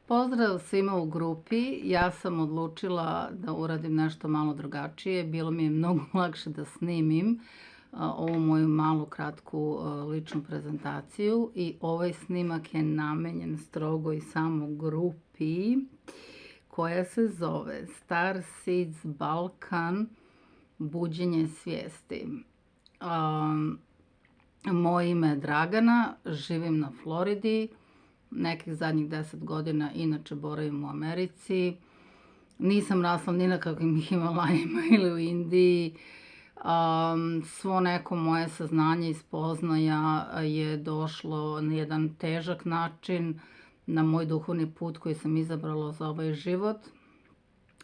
Pozdrav svima u grupi. Ja sam odlučila da uradim nešto malo drugačije. Bilo mi je mnogo lakše da snimim ovu moju malu kratku ličnu prezentaciju i ovaj snimak je namenjen strogo i samo grupi koja se zove Star Seeds Balkan buđenje svijesti. Moje ime je Dragana, živim na Floridi. Nekih zadnjih 10 godina inače boravim u Americi. Nisam rasla ni na kakvim Himalajima ili u Indiji. Svo neko moje saznanje i spoznaja je došlo na jedan težak način na moj duhovni put koji sam izabrala za ovaj život.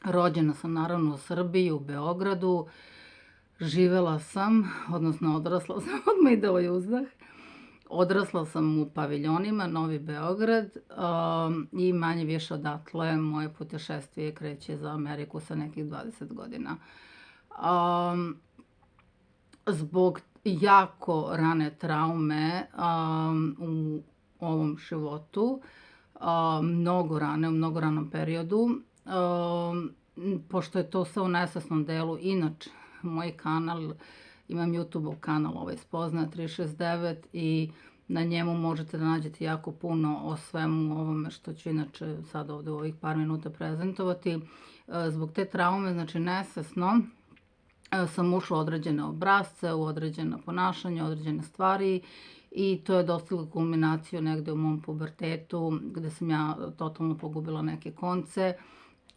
Rođena sam naravno u Srbiji, u Beogradu. Živela sam, odnosno odrasla sam, odmah ide ovaj uzdah. Odrasla sam u paviljonima, Novi Beograd, i manje više odatle moje putešestvije kreće za Ameriku sa nekih 20 godina. Zbog jako rane traume u ovom životu, mnogo rane, u mnogo ranom periodu, pošto je to sve u nesvesnom delu, inače moj kanal, imam YouTube kanal Spoznaja 369 i na njemu možete da nađete jako puno o svemu ovome što ću inače sad ovdje u ovih par minuta prezentovati. Zbog te traume, znači nesvesno, sam ušla u određene obrasce, u određena ponašanja, određene stvari i to je dostiglo kulminaciju negde u mom pubertetu gde sam ja totalno pogubila neke konce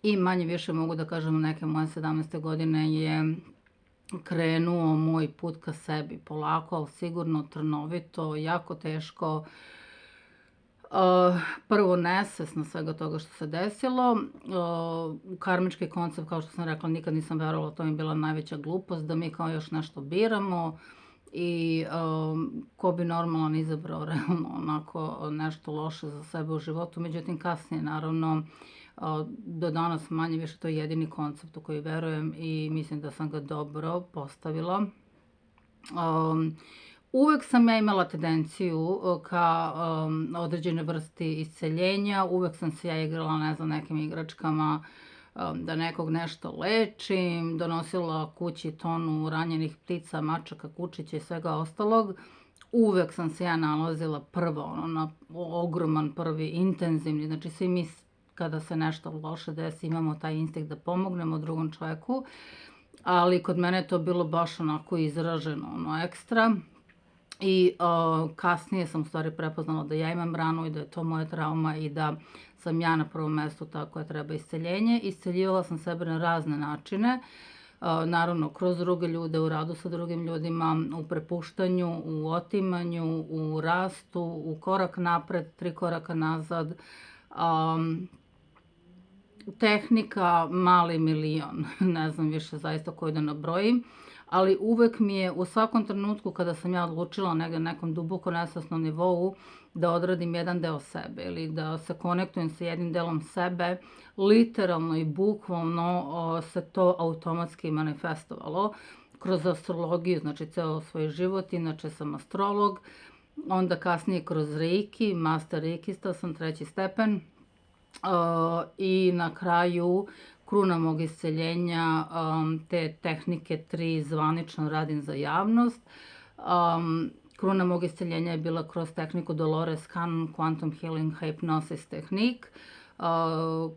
i manje više mogu da kažem neke moje 17. godine je krenuo moj put ka sebi, polako, ali sigurno, trnovito, jako teško. Prvo nesvesno svega toga što se desilo. U karmički koncept, kao što sam rekla, nikad nisam verovala, to mi je bila najveća glupost, da mi kao još nešto biramo i ko bi normalan izabrao realno onako nešto loše za sebe u životu. Međutim, kasnije, naravno, do danas manje više to je jedini koncept u koji verujem i mislim da sam ga dobro postavila. Uvek sam ja imala tendenciju ka određene vrsti isceljenja, uvek sam se ja igrala, ne znam, nekim igračkama, da nekog nešto lečim, donosila kući tonu ranjenih ptica, mačaka, kučića i svega ostalog. Uvek sam se ja nalazila prvo, na ogroman prvi, intenzivni, znači svi mi kada se nešto loše desi imamo taj instinkt da pomognemo drugom čovjeku, ali kod mene je to bilo baš onako izraženo, ekstra. I kasnije sam u stvari prepoznala da ja imam ranu i da je to moja trauma i da sam ja na prvom mjestu ta koja treba isceljenje. Isceljivala sam sebe na razne načine, naravno kroz druge ljude, u radu sa drugim ljudima, u prepuštanju, u otimanju, u rastu, u korak napred, 3 koraka nazad. Tehnika mali milion, ne znam više zaista koju da nabrojim, ali uvek mi je u svakom trenutku kada sam ja odlučila negdje na nekom duboko nesvesnom nivou da odradim jedan deo sebe ili da se konektujem sa jednim delom sebe, literalno i bukvalno se to automatski manifestovalo kroz astrologiju, znači ceo svoj život, inače sam astrolog, onda kasnije kroz Reiki, master reikista sam 3. stepen, i na kraju kruna mog isceljenja, te tehnike 3 zvanično radim za javnost. Kruna mog isceljenja je bila kroz tehniku Dolores Cannon, Quantum Healing Hypnosis tehnik,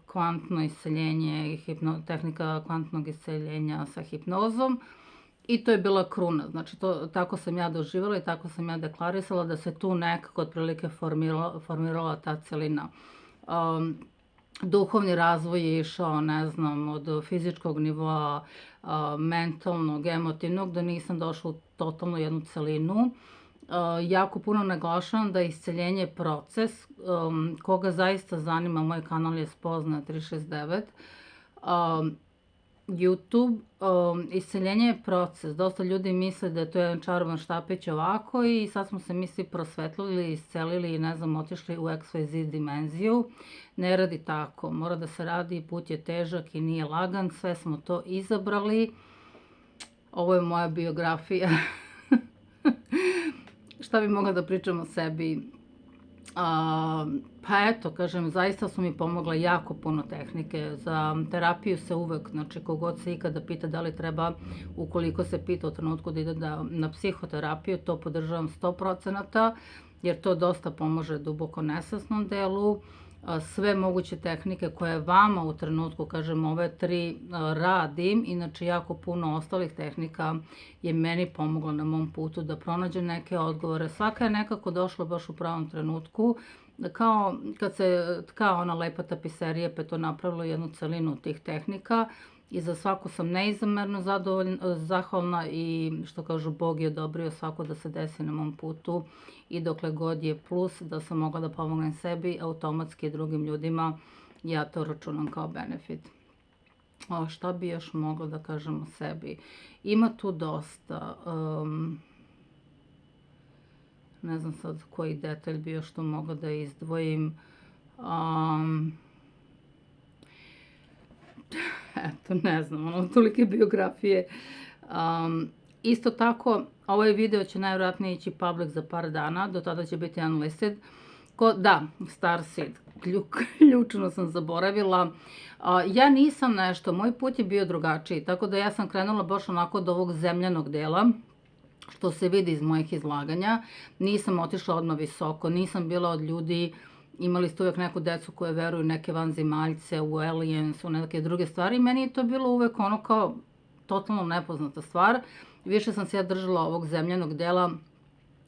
kvantno isceljenje, tehnika kvantnog isceljenja sa hipnozom. I to je bila kruna, znači tako sam ja doživjela i tako sam ja deklarisala da se tu nekako otprilike formirala ta celina. Duhovni razvoj je išao, ne znam, od fizičkog nivoa, mentalnog, emotivnog, da nisam došla u totalno jednu celinu. Jako puno naglašavam da je isceljenje proces, koga zaista zanima, moj kanal je Spoznaja 369. YouTube, isceljenje je proces. Dosta ljudi misle da je to jedan čaroban štapić ovako i sad smo se mi svi prosvetlili, iscelili i ne znam, otišli u XYZ dimenziju. Ne radi tako. Mora da se radi, put je težak i nije lagan. Sve smo to izabrali. Ovo je moja biografija. Šta bi mogla da pričam o sebi? Pa eto, kažem, zaista su mi pomogle jako puno tehnike. Za terapiju se uvek, znači kogod se ikada pita da li treba, ukoliko se pita u trenutku da ide na psihoterapiju, to podržavam 100%, jer to dosta pomaže duboko nesvesnom delu. Sve moguće tehnike koje vama u trenutku, kažem, ove 3 radim, inače jako puno ostalih tehnika je meni pomoglo na mom putu da pronađem neke odgovore. Svaka je nekako došla baš u pravom trenutku, kao kad se tka ona lepa tapiserija, pa je to napravilo jednu celinu tih tehnika i za svaku sam neizamerno zahvalna i što kažu, Bog je odobrio svako da se desi na mom putu i dokle god je plus da sam mogla da pomognem sebi, automatski i drugim ljudima, ja to računam kao benefit. Šta bi još mogla da kažem o sebi? Ima tu dosta. Ne znam sad koji detalj bi još tu mogla da izdvojim. Eto, ne znam, tolike biografije. Isto tako, ovaj video će najvjerojatnije ići public za par dana, do tada će biti unlisted. Da, Starseed, ključno sam zaboravila. Ja nisam nešto, moj put je bio drugačiji, tako da ja sam krenula baš onako od ovog zemljanog dela, što se vidi iz mojih izlaganja. Nisam otišla odmah visoko, nisam bila od ljudi, imali ste uvek neku decu koje veruju neke vanzemaljce, u aliens, u neke druge stvari. Meni je to bilo uvek ono kao totalno nepoznata stvar. Više sam se ja držala ovog zemljanog dela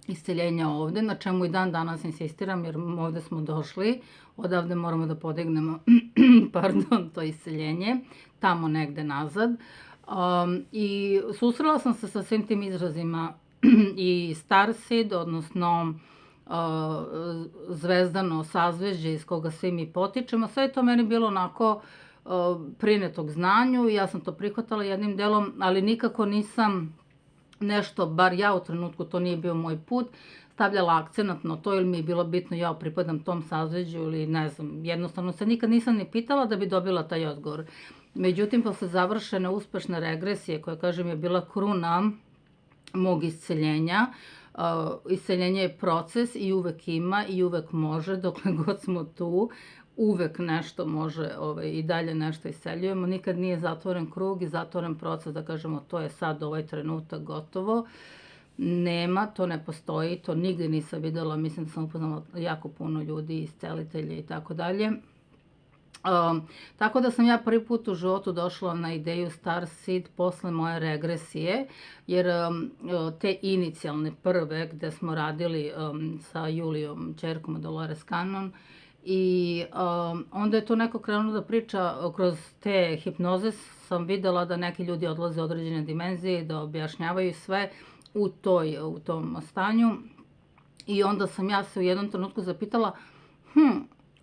isceljenja ovde, na čemu i dan danas insistiram, jer ovde smo došli, odavde moramo da podignemo to isceljenje, tamo negde nazad. I susrela sam se sa svim tim izrazima i Starseed, odnosno zvezdano sazvežđe iz koga svi mi potičemo. Sve je to meni bilo onako prinetog znanju i ja sam to prihvatala jednim delom, ali nikako nisam nešto, bar ja u trenutku, to nije bio moj put, stavljala akcenat na to ili mi je bilo bitno ja pripadam tom sazveđu ili ne znam, jednostavno se nikad nisam ni pitala da bi dobila taj odgovor. Međutim, posle završene uspešne regresije, koja, kažem, je bila kruna mog isceljenja, isceljenje je proces i uvek ima i uvek može, dokle god smo tu, uvek nešto može i dalje nešto isceljujemo. Nikad nije zatvoren krug i zatvoren proces da kažemo to je sad ovaj trenutak gotovo. Nema, to ne postoji, to nigde nisam videla, mislim da sam upoznala jako puno ljudi, iscelitelje i tako dalje. Tako da sam ja prvi put u životu došla na ideju Starseed posle moje regresije, jer te inicijalne prve gde smo radili sa Julijom, ćerkom Dolores Cannon, i onda je to neko krenulo da priča kroz te hipnoze, sam videla da neki ljudi odlaze u određene dimenzije i da objašnjavaju sve u tom stanju. I onda sam ja se u jednom trenutku zapitala,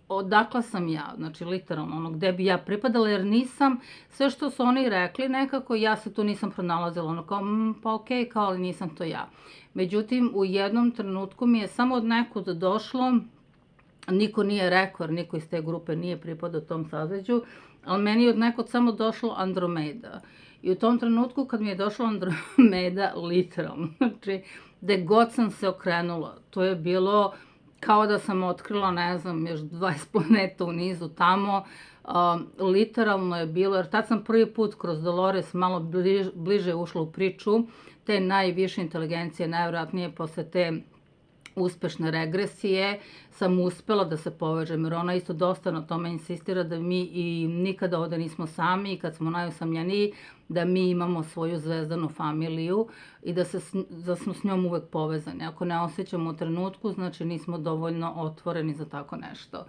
odakle sam ja, znači literalno ono gde bi ja pripadala, jer nisam, sve što su oni rekli nekako, ja se tu nisam pronalazila, ono kao, pa okej, kao, ali nisam to ja. Međutim, u jednom trenutku mi je samo od nekud došlo, niko nije rekao, jer niko iz te grupe nije pripadao tom sazveđu, ali meni je od nekud samo došlo Andromeda. I u tom trenutku kad mi je došlo Andromeda, literalno, znači, gde god sam se okrenula, to je bilo kao da sam otkrila, ne znam, još 20 planeta u nizu tamo, literalno je bilo, jer tad sam prvi put kroz Dolores malo bliže ušla u priču, te najviše inteligencije, najvjerojatnije posle te uspešne regresije, sam uspela da se povežem, jer ona isto dosta na tome insistira da mi i nikada ovde nismo sami i kad smo najusamljeniji, da mi imamo svoju zvezdanu familiju i da smo s njom uvek povezani. Ako ne osjećamo u trenutku, znači nismo dovoljno otvoreni za tako nešto.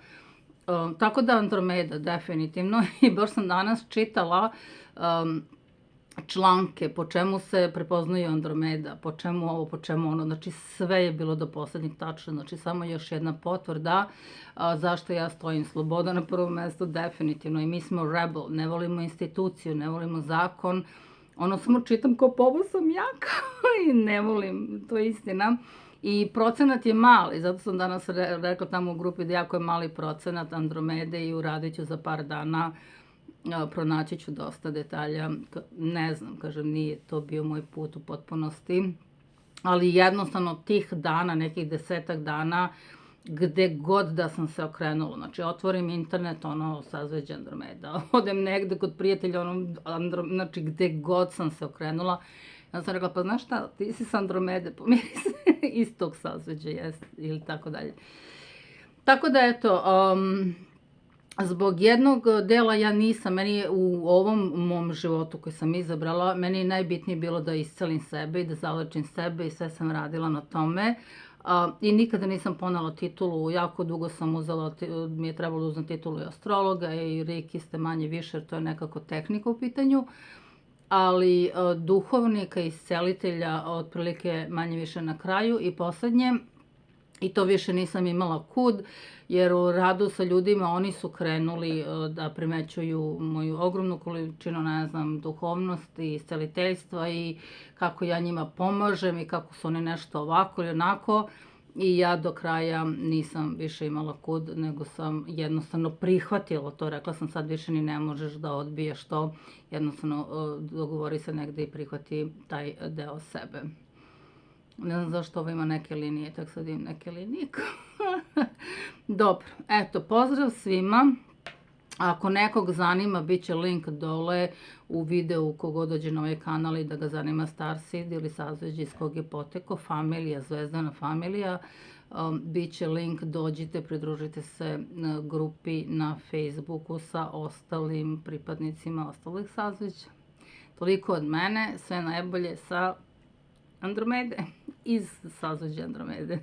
Tako da Andromeda, definitivno, i baš sam danas čitala članke po čemu se prepoznaju Andromeda, po čemu ovo, po čemu ono, znači sve je bilo do poslednjeg tačno, znači samo još jedna potvrda zašto ja stojim. Sloboda na prvom mestu, definitivno, i mi smo rebel, ne volimo instituciju, ne volimo zakon, ono samo čitam kao pa ovo sam ja, i ne volim, to je istina. I procenat je mali, zato sam danas rekla tamo u grupi da jako je mali procenat Andromede i uradit ću za par dana, pronaći ću dosta detalja, ne znam, kažem, nije to bio moj put u potpunosti, ali jednostavno tih dana, nekih 10-ak dana, gde god da sam se okrenula. Znači, otvorim internet, ono, sazveđe Andromeda. Odem negde kod prijatelja, ono, znači, gde god sam se okrenula. Ja sam rekla, pa znaš šta, ti si s Andromede, pomiri se, iz tog sazveđa, jest, ili tako dalje. Tako da, eto, zbog jednog dela ja nisam, meni je u ovom mom životu koji sam izabrala, meni je najbitnije bilo da iscelim sebe i da zalečim sebe i sve sam radila na tome. I nikada nisam ponela titulu, jako dugo sam uzela, mi je trebalo uzeti titulu i astrologa i reikiste manje više, jer to je nekako tehnika u pitanju. Ali duhovnika, iscelitelja, otprilike manje više na kraju i poslednje. I to više nisam imala kud, jer u radu sa ljudima oni su krenuli da primećuju moju ogromnu količinu, ne znam, duhovnosti, isceliteljstva i kako ja njima pomažem i kako su oni nešto ovako ili onako. I ja do kraja nisam više imala kud, nego sam jednostavno prihvatila to. Rekla sam, sad više ni ne možeš da odbiješ to. Jednostavno dogovori se negde i prihvati taj deo sebe. Ne znam zašto ovo ima neke linije, tako sad imam neke linije. Dobro, eto, pozdrav svima. Ako nekog zanima, bit će link dole u videu kogo dođe na ovaj kanal i da ga zanima Starseed ili sazveđe iz kog je potekao, familija, zvezdana familija. Bit će link, dođite, pridružite se grupi na Facebooku sa ostalim pripadnicima ostalih sazveđa. Toliko od mene, sve najbolje sa Andromede, iz sazveđa Andromede.